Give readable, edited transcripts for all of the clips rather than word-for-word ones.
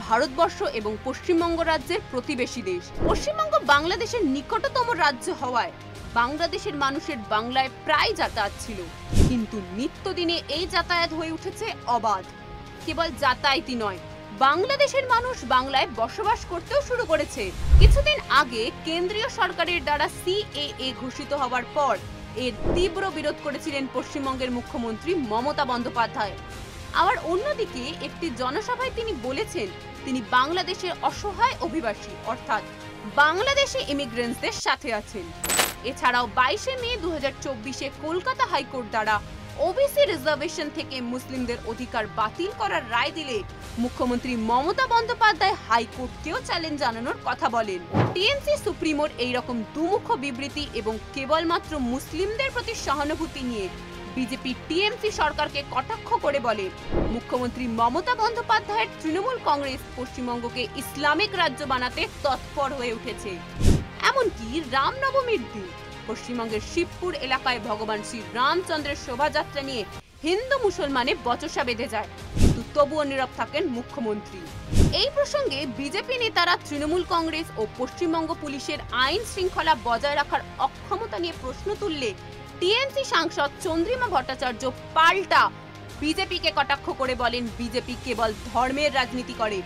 ভারতবর্ষ এবং পশ্চিমবঙ্গ রাজ্যের প্রতিবেশী দেশ। পশ্চিমবঙ্গ বাংলাদেশের নিকটতম রাজ্য হওয়ায় বাংলাদেশের মানুষের বাংলায় প্রায় যাতায়াত ছিল, কিন্তু নিত্যদিনে এই যাতায়াত হয়ে উঠেছে অবাধ। কেবল যাতায়াতই নয়, বাংলাদেশের মানুষ বাংলায় বসবাস করতেও শুরু করেছে। কিছুদিন আগে কেন্দ্রীয় সরকারের দ্বারা সিএএ ঘোষিত হওয়ার পর এর তীব্র বিরোধ করেছিলেন পশ্চিমবঙ্গের মুখ্যমন্ত্রী মমতা বন্দ্যোপাধ্যায়। আবার অন্যদিকে একটি জনসভায় তিনি বলেছেন তিনি বাংলাদেশের অসহায় অভিবাসী অর্থাৎ বাংলাদেশি ইমিগ্রেন্টসদের সাথে আছেন। এছাড়াও 22 মে 2024-এ কলকাতা হাইকোর্ট দ্বারা ওবিসি রিজার্ভেশন থেকে মুসলিমদের অধিকার বাতিল করার রায় দিলে মুখ্যমন্ত্রী মমতা বন্দ্যোপাধ্যায় হাইকোর্টকেও চ্যালেঞ্জ জানানোর কথা বলেন। টিএমসি সুপ্রিমোর এইরকম দুমুখ বিবৃতি এবং কেবলমাত্র মুসলিমদের প্রতি সহানুভূতি নিয়ে বিজেপি টিএমসি সরকারকে কটাক্ষ করে বলে মুখ্যমন্ত্রী মমতা বন্দ্যোপাধ্যায়ের তৃণমূল কংগ্রেস পশ্চিমবঙ্গকে ইসলামিক রাজ্য বানাতে তৎপর হয়ে উঠেছে। এমনকি রামনবমীর দিন পশ্চিমবঙ্গের শিবপুর এলাকায় ভগবান শ্রী রামচন্দ্রের শোভাযাত্রা নিয়ে হিন্দু মুসলমানে বচসা বেঁধে যায়, কিন্তু তবুও নীরব থাকেন মুখ্যমন্ত্রী। এই প্রসঙ্গে বিজেপি নেতারা তৃণমূল কংগ্রেস ও পশ্চিমবঙ্গ পুলিশের আইন শৃঙ্খলা বজায় রাখার অক্ষমতা নিয়ে প্রশ্ন তুললে টিএমসি সাংসদ চন্দ্রিমা ভট্টাচার্য পাল্টা বিজেপিকে কটাক্ষ করে বলেন বিজেপি কেবল ধর্মের রাজনীতি করে,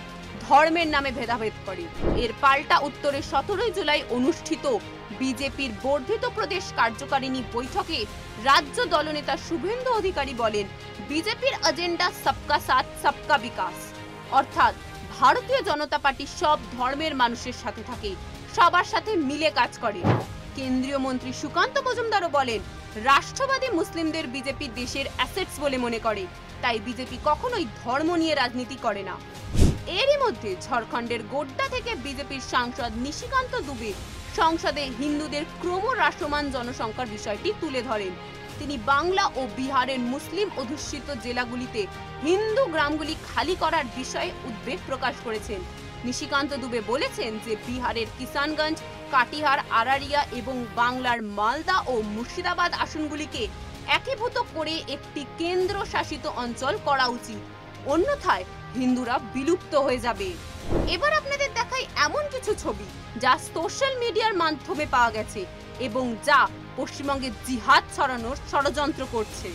ধর্মের নামে ভেদাভেদ করে। এর পাল্টা উত্তরে 17 জুলাই অনুষ্ঠিত বিজেপির বর্ধিত প্রদেশ কার্যকারিণী বৈঠকে রাজ্য দলনেতা শুভেন্দু অধিকারী বলেন বিজেপির এজেন্ডা সবকা সাথ সবকা বিকাশ, অর্থাৎ ভারতীয় জনতা পার্টি সব ধর্মের মানুষের সাথে থাকে, সবার সাথে মিলে কাজ করে। কেন্দ্রীয় মন্ত্রী সুকান্ত মজুমদারও বলেন রাষ্ট্রবাদী মুসলিমদের বিজেপি দেশের অ্যাসেটস বলে মনে করে, তাই বিজেপি কখনোই ধর্ম নিয়ে রাজনীতি করে না। এরই মধ্যে ঝাড়খণ্ডের গোড্ডা থেকে বিজেপির সাংসদ নিশিকান্ত দুবে সংসদে হিন্দুদের ক্রমহ্রাসমান জনসংখ্যার বিষয়টি তুলে ধরেন। তিনি বাংলা ও বিহারের মুসলিম অধ্যুষিত জেলাগুলিতে হিন্দু গ্রামগুলি খালি করার বিষয়ে উদ্বেগ প্রকাশ করেছেন। নিশিকান্ত দুবে বলেছেন যে বিহারের কিষানগঞ্জ, কাটিহার, আরারিয়া এবং বাংলার মালদা ও মুর্শিদাবাদ আসনগুলিকে একীভূত করে একটি কেন্দ্র শাসিত অঞ্চল করা উচিত, অন্যথায় হিন্দুরা বিলুপ্ত হয়ে যাবে। এবার আপনাদের দেখাই এমন কিছু ছবি যা সোশ্যাল মিডিয়ার মাধ্যমে পাওয়া গেছে এবং যা পশ্চিমবঙ্গে জিহাদ ছড়ানোর ষড়যন্ত্র করছে।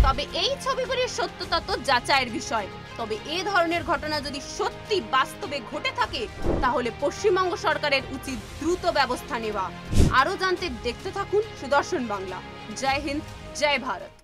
তবে এই ছবিগুলির সত্যতা তো যাচাইয়ের বিষয়। তবে এই ধরনের ঘটনা যদি সত্যি বাস্তবে ঘটে থাকে তাহলে পশ্চিমবঙ্গ সরকারের উচিত দ্রুত ব্যবস্থা নেওয়া। আরো জানতে দেখতে থাকুন সুদর্শন বাংলা। জয় হিন্দ, জয় ভারত।